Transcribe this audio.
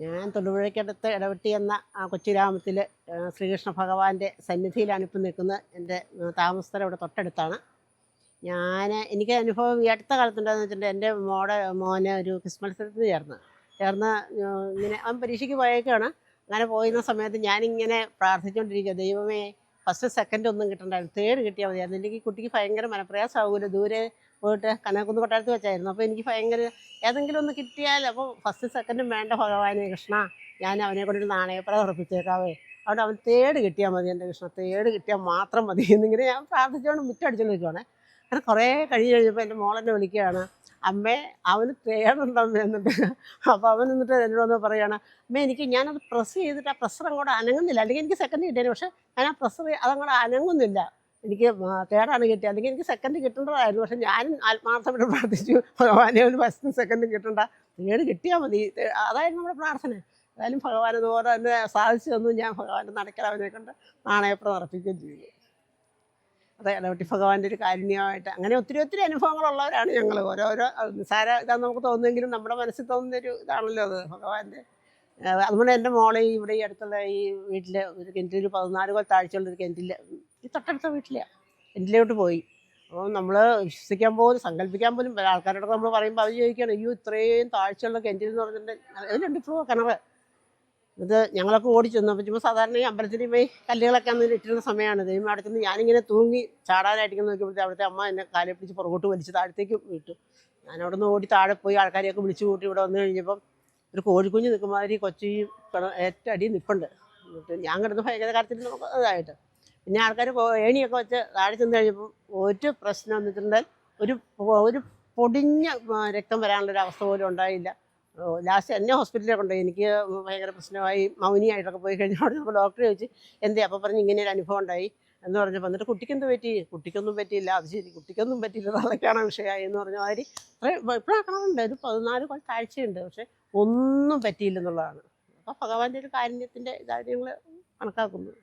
ഞാൻ തൊടുപുഴയ്ക്കടുത്ത് ഇടവെട്ടി എന്ന കൊച്ചു ഗ്രാമത്തിൽ ശ്രീകൃഷ്ണ ഭഗവാന്റെ സന്നിധിയിലാണ് ഇപ്പം നിൽക്കുന്നത്. എൻ്റെ താമസസ്ഥലം ഇവിടെ തൊട്ടടുത്താണ്. എനിക്ക് അനുഭവം ഈ അടുത്ത കാലത്തുണ്ടായെന്ന് വെച്ചിട്ടുണ്ടെങ്കിൽ എൻ്റെ മോനെ ഒരു ക്വിസ് മത്സരത്തിന് ചേർന്ന് ഇങ്ങനെ അവൻ പരീക്ഷയ്ക്ക് പോയേക്കാണ്. അങ്ങനെ പോയിരുന്ന സമയത്ത് ഞാനിങ്ങനെ പ്രാർത്ഥിച്ചുകൊണ്ടിരിക്കുക, ദൈവമേ ഫസ്റ്റ് സെക്കൻഡ് ഒന്നും കിട്ടണ്ടായിരുന്നു, തേർഡ് കിട്ടിയാൽ മതിയായിരുന്നു. എനിക്ക് കുട്ടിക്ക് ഭയങ്കര മനപ്രയാസമാകുമല്ലോ, ദൂരെ പോയിട്ട് കനകക്കുന്ന് കൊട്ടാരത്ത് വെച്ചായിരുന്നു. അപ്പോൾ എനിക്ക് ഭയങ്കര ഏതെങ്കിലും ഒന്ന് കിട്ടിയാൽ, അപ്പോൾ ഫസ്റ്റ് സെക്കൻഡും വേണ്ട ഭഗവാനെ കൃഷ്ണ, ഞാൻ അവനെ കൊണ്ടൊരു നാണയപ്പറ ഉറപ്പിച്ചേക്കാവേ, അവിടെ അവൻ തേർഡ് കിട്ടിയാൽ മതി, എൻ്റെ കൃഷ്ണ തേർഡ് കിട്ടിയാൽ മാത്രം മതി എന്നിങ്ങനെ ഞാൻ പ്രാർത്ഥിച്ചുകൊണ്ട് മുറ്റടിച്ചുകൊണ്ട് നിൽക്കുവാണ്. അങ്ങനെ കുറേ കഴിഞ്ഞപ്പോൾ എൻ്റെ മോളെന്നെ വിളിക്കുകയാണ്, അമ്മേ അവന് തേടുണ്ടമ്മേ എന്നിട്ട്. അപ്പോൾ അവൻ എന്നിട്ട് എന്നോട് വന്ന് പറയുകയാണ്, അമ്മേ ഞാനത് പ്രസ് ചെയ്തിട്ട് ആ പ്രഷർ അങ്ങോട്ട് അനങ്ങുന്നില്ല, അല്ലെങ്കിൽ എനിക്ക് സെക്കൻഡ് കിട്ടിയത്, പക്ഷേ ഞാൻ ആ പ്രഷർ അതങ്ങോട്ട് അനങ്ങുന്നില്ല, എനിക്ക് തേർഡാണ് കിട്ടിയത്, അല്ലെങ്കിൽ എനിക്ക് സെക്കൻഡ് കിട്ടേണ്ടതായിരുന്നു. പക്ഷേ ഞാനും ആത്മാർത്ഥമായിട്ട് പ്രാർത്ഥിച്ചു, ഭഗവാനെ ഒരു ഫസ്റ്റും സെക്കൻഡും കിട്ടണ്ട, തേർഡ് കിട്ടിയാൽ മതി. അതായിരുന്നു നമ്മുടെ പ്രാർത്ഥന. ഏതായാലും ഭഗവാൻ അതുപോലെ തന്നെ സാധിച്ചു തന്നു. ഞാൻ ഭഗവാന്റെ നടക്കൽ അവനെ കൊണ്ട് നാണയപ്പുറം ഉറപ്പിക്കുകയും ചെയ്തു. അതെ, ഇടവെട്ടി ഭഗവാന്റെ ഒരു കാരുണ്യമായിട്ട് അങ്ങനെ ഒത്തിരി അനുഭവങ്ങളുള്ളവരാണ് ഞങ്ങൾ. ഓരോരോ നിസ്സാര ഇതാന്ന് നമുക്ക് തോന്നുമെങ്കിലും നമ്മുടെ മനസ്സിൽ തോന്നുന്നൊരു ഇതാണല്ലോ അത് ഭഗവാന്റെ. അതുകൊണ്ട് എൻ്റെ മോളെ ഇവിടെ ഈ അടുത്തുള്ള ഈ വീട്ടിൽ ഒരു കിണറ്റിൽ ഒരു 14 കൊല്ലം താഴ്ചയുള്ളൊരു കിണറ്റിൽ ഈ തൊട്ടടുത്ത കിണറ്റിലോട്ട് പോയി. അപ്പോൾ നമ്മൾ വിശ്വസിക്കാൻ പോലും സങ്കല്പിക്കാൻ പോലും ആൾക്കാരോടൊക്കെ നമ്മൾ പറയുമ്പോൾ അവർ ചോദിക്കുകയാണ്, അയ്യോ ഇത്രയും താഴ്ചയുള്ള കിണറ്റിൽ എന്ന് പറഞ്ഞിട്ടുണ്ടെങ്കിൽ അതിലുണ്ട് ഇപ്പോൾ കിണർ. ഇത് ഞങ്ങളൊക്കെ ഓടിച്ചെന്നു. അപ്പോൾ ചുമ്മാ സാധാരണ ഈ അമ്പലത്തിൽ പോയി കല്ലുകളൊക്കെ അന്ന് ഇട്ടിരുന്ന സമയമാണ്. ദൈവം അവിടെ ചെന്ന് ഞാനിങ്ങനെ തൂങ്ങി ചാടാനായിട്ടിങ്ങനെ നോക്കിയപ്പോഴത്തെ അവിടുത്തെ അമ്മ എന്നെ കാലെ പിടിച്ച് പുറകോട്ട് വലിച്ച് താഴത്തേക്ക് വിട്ടു. ഞാനവിടെ നിന്ന് ഓടി താഴെ പോയി ആൾക്കാരെയൊക്കെ വിളിച്ചു കൂട്ടി ഇവിടെ വന്നു കഴിഞ്ഞപ്പം ഒരു കോഴിക്കുഞ്ഞ് നിൽക്കുമാതിരി കൊച്ചിയും ഏറ്റവും അടിയിൽ നിൽപ്പുണ്ട്. എന്നിട്ട് ഞാൻ കിടന്ന് ഭയങ്കര കാര്യത്തിൽ നമുക്ക് ഇതായിട്ട് പിന്നെ ആൾക്കാർ ഏണിയൊക്കെ വെച്ച് താഴെ ചെന്ന് കഴിഞ്ഞപ്പം ഒരു പ്രശ്നം എന്ന് വെച്ചിട്ടുണ്ടെങ്കിൽ ഒരു പൊടിഞ്ഞ രക്തം വരാനുള്ളൊരു അവസ്ഥ പോലും ഉണ്ടായില്ല. ലാസ്റ്റ് എന്നെ ഹോസ്പിറ്റലിൽ കൊണ്ടുപോയി. എനിക്ക് ഭയങ്കര പ്രശ്നമായി, മൗനിയായിട്ടൊക്കെ പോയി കഴിഞ്ഞപ്പോൾ നമ്മൾ ഡോക്ടറെ ചോദിച്ച് എന്തേ, അപ്പോൾ പറഞ്ഞ് ഇങ്ങനെ ഒരു അനുഭവം ഉണ്ടായി എന്ന് പറഞ്ഞപ്പോൾ, എന്നിട്ട് കുട്ടിക്കെന്ത് പറ്റി, കുട്ടിക്കൊന്നും പറ്റിയില്ല. അത് ശരി, കുട്ടിക്കൊന്നും പറ്റിയില്ല, തള്ളയ്ക്കാണ് വിഷയമായി എന്ന് പറഞ്ഞ മാതിരി ഇപ്പോഴും കാണുന്നുണ്ട്. ഒരു 14 കൊല്ലം താഴ്ചയുണ്ട്, പക്ഷെ ഒന്നും പറ്റിയില്ലെന്നുള്ളതാണ്. അപ്പോൾ ഭഗവാന്റെ ഒരു കാരുണ്യത്തിൻ്റെ ഇതായിട്ട് ഞങ്ങൾ കണക്കാക്കുന്നു.